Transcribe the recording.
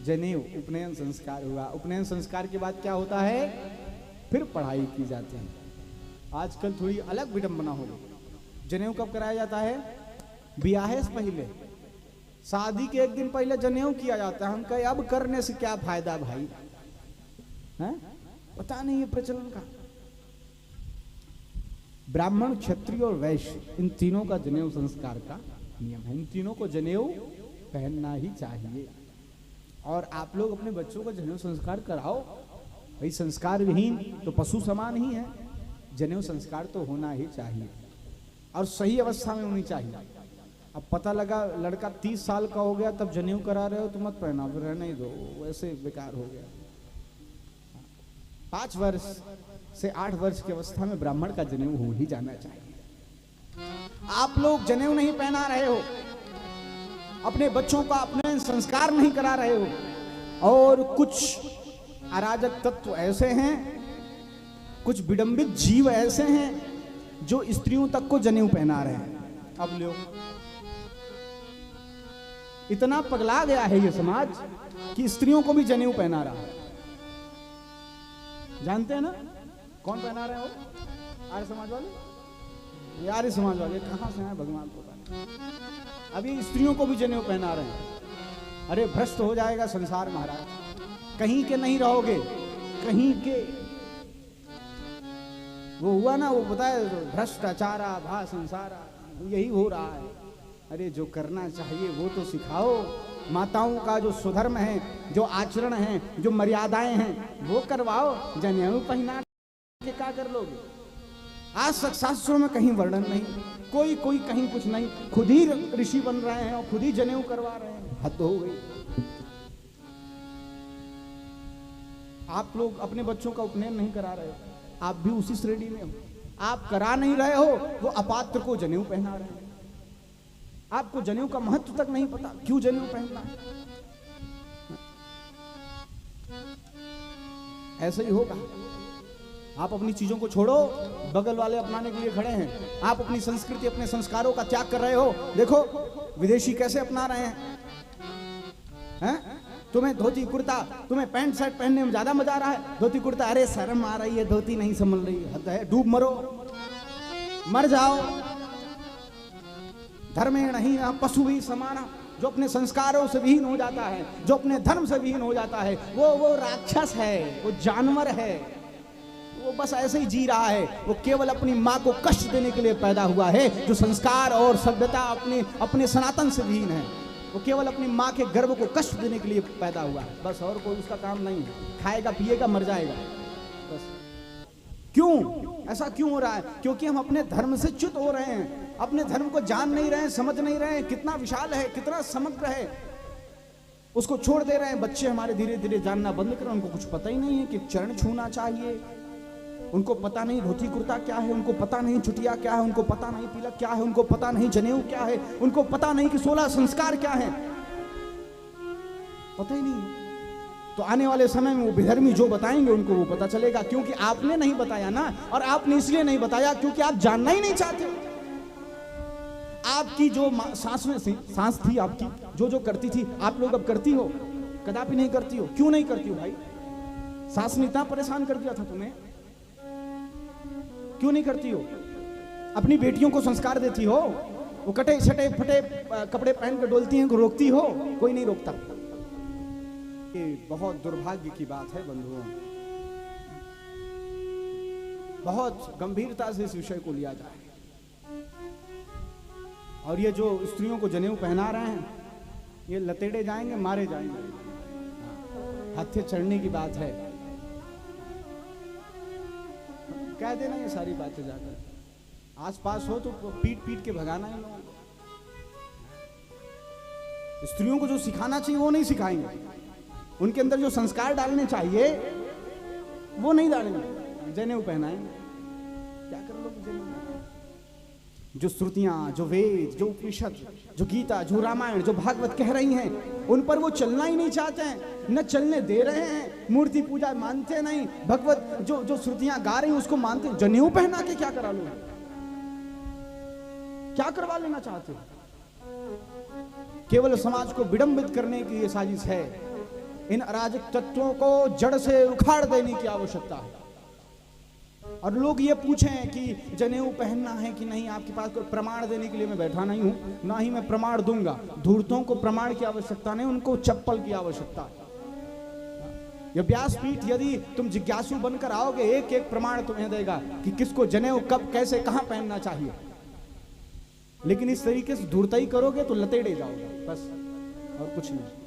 जनेऊ उपनयन संस्कार हुआ। उपनयन संस्कार के बाद क्या होता है? फिर पढ़ाई की जाती है। आजकल थोड़ी अलग विडंबना हो गई। जनेऊ कब कराया जाता है? ब्याह से पहले, शादी के एक दिन पहले जनेऊ किया जाता है। हम कहे अब करने से क्या फायदा भाई, हैं? पता नहीं है प्रचलन का। ब्राह्मण, क्षत्रिय और वैश्य, इन तीनों का जनेऊ संस्कार का नियम है। इन तीनों को जनेऊ पहनना ही चाहिए। और आप लोग अपने बच्चों को जनेऊ संस्कार कराओ भाई। संस्कार विहीन तो पशु समान ही है। जनेऊ संस्कार तो होना ही चाहिए और सही अवस्था में होनी चाहिए। अब पता लगा लड़का 30 साल का हो गया तब जनेऊ करा रहे हो तो मत पहना, फिर रहने ही दो, वैसे बेकार हो गया। 5 वर्ष से 8 वर्ष की अवस्था में ब्राह्मण का जनेऊ हो ही जाना चाहिए। आप लोग जनेऊ नहीं पहना रहे हो, अपने बच्चों का अपने संस्कार नहीं करा रहे हो। और कुछ अराजक तत्व ऐसे हैं, कुछ विडंबित जीव ऐसे हैं जो स्त्रियों तक को जनेऊ पहना रहे हैं। अब लोग इतना पगला गया है ये समाज कि स्त्रियों को भी जनेऊ पहना रहा है। जानते हैं ना कौन पहना रहे हो? आर्य समाज वाले। ये आर्य समाज वाले कहां से हैं भगवान को पता नहीं। अब ये स्त्रियों को भी जनेऊ पहना रहे हैं। अरे भ्रष्ट हो जाएगा संसार महाराज, कहीं के नहीं रहोगे, कहीं के। वो हुआ ना, वो बताए भ्रष्टाचारा भा संसारा, यही हो रहा है। अरे जो करना चाहिए वो तो सिखाओ। माताओं का जो सुधर्म है, जो आचरण है, जो मर्यादाएं हैं वो करवाओ। जनेऊ पहना के क्या कर लोगे? आज तक शास्त्रों में कहीं वर्णन नहीं, कोई कहीं कुछ नहीं। खुद ही ऋषि बन रहे हैं और खुद ही जनेऊ करवा रहे हैं। हद हो गई। आप लोग अपने बच्चों का उपनयन नहीं करा रहे हो, आप भी उसी श्रेणी में हो। आप करा नहीं रहे हो, वो अपात्र को जनेऊ पहना रहे हैं। आपको जनेऊ का महत्व तक नहीं पता, क्यों जनेऊ पहनना है। ऐसे ही होगा। आप अपनी चीजों को छोड़ो, बगल वाले अपनाने के लिए खड़े हैं। आप अपनी संस्कृति, अपने संस्कारों का त्याग कर रहे हो। देखो विदेशी कैसे अपना रहे हैं? तुम्हें धोती कुर्ता, तुम्हें पैंट शर्ट पहनने में ज्यादा मजा आ रहा है। धोती कुर्ता, अरे शर्म आ रही है, धोती नहीं संभल रही है। हद है, डूब मरो, मर जाओ। धर्मेण ही पशु भी समाना। जो अपने संस्कारों से विहीन हो जाता है, जो अपने धर्म से विहीन हो जाता है, वो राक्षस है, वो जानवर है। वो बस ऐसे ही जी रहा है। वो केवल अपनी माँ को कष्ट देने के लिए पैदा हुआ है। जो संस्कार और सभ्यता अपने सनातन से विहीन है, वो केवल अपनी माँ के गर्भ को कष्ट देने के लिए पैदा हुआ है, बस। और कोई उसका काम नहीं है। खाएगा पिएगा मर जाएगा बस। क्यों ऐसा क्यों हो रहा है? क्योंकि हम अपने धर्म से च्युत हो रहे हैं, अपने धर्म को जान नहीं रहे हैं, समझ नहीं रहे हैं कितना विशाल है, कितना समग्र है। उसको छोड़ दे रहे हैं। बच्चे हमारे धीरे धीरे जानना बंद कर रहे हैं। उनको कुछ पता ही नहीं है कि चरण छूना चाहिए, उनको पता नहीं धोती कुर्ता क्या है, उनको पता नहीं चुटिया क्या है, उनको पता नहीं तिलक क्या है, उनको पता नहीं जनेऊ क्या है, उनको पता नहीं कि 16 संस्कार क्या है, पता ही नहीं। तो आने वाले समय में वो विधर्मी जो बताएंगे उनको वो पता चलेगा, क्योंकि आपने नहीं बताया ना। और आपने इसलिए नहीं बताया क्योंकि आप जानना ही नहीं चाहते। आपकी जो सांस में सांस थी, आपकी जो करती थी, आप लोग अब करती हो? कदापि नहीं करती हो। क्यों नहीं करती हो भाई? सांस ने इतना परेशान कर दिया था तुम्हें, क्यों नहीं करती हो? अपनी बेटियों को संस्कार देती हो, वो कटे छटे फटे कपड़े पहन कर डोलती हैं, रोकती हो? कोई नहीं रोकता। ये बहुत दुर्भाग्य की बात है बंधुओं। बहुत गंभीरता से इस विषय को लिया जाए। और ये जो स्त्रियों को जनेऊ पहना रहे हैं, ये लतेड़े जाएंगे, मारे जाएंगे। हत्थे चढ़ने की बात है। कह देना ये सारी बातें जाकर, आसपास हो तो पीट पीट के भगाना है लोगों को। स्त्रियों को जो सिखाना चाहिए वो नहीं सिखाएंगे, उनके अंदर जो संस्कार डालने चाहिए वो नहीं डालेंगे, जनेऊ पहनाएंगे। क्या कर लोगे जनेऊ? जो श्रुतियां, जो वेद, जो उपनिषद, जो गीता, जो रामायण, जो भागवत कह रही हैं, उन पर वो चलना ही नहीं चाहते हैं, न चलने दे रहे हैं। मूर्ति पूजा मानते नहीं, भगवत जो श्रुतियां गा रही हैं उसको मानते। जनेऊ पहना के क्या करा लो? क्या करवा लेना चाहते हो? केवल समाज को विडंबित करने की ये साजिश है। इन अराजक तत्वों को जड़ से उखाड़ देने की आवश्यकता है। और लोग ये पूछें कि जनेऊ पहनना है कि नहीं, आपके पास कोई प्रमाण देने के लिए मैं बैठा नहीं हूं, ना ही मैं प्रमाण दूंगा। धूर्तों को प्रमाण की आवश्यकता नहीं, उनको चप्पल की आवश्यकता है। यह व्यासपीठ यदि तुम जिज्ञासु बनकर आओगे, एक एक प्रमाण तुम्हें देगा कि किसको जनेऊ कब कैसे कहां पहनना चाहिए। लेकिन इस तरीके से धूर्ताई करोगे तो लतेड़े जाओगे, बस और कुछ नहीं।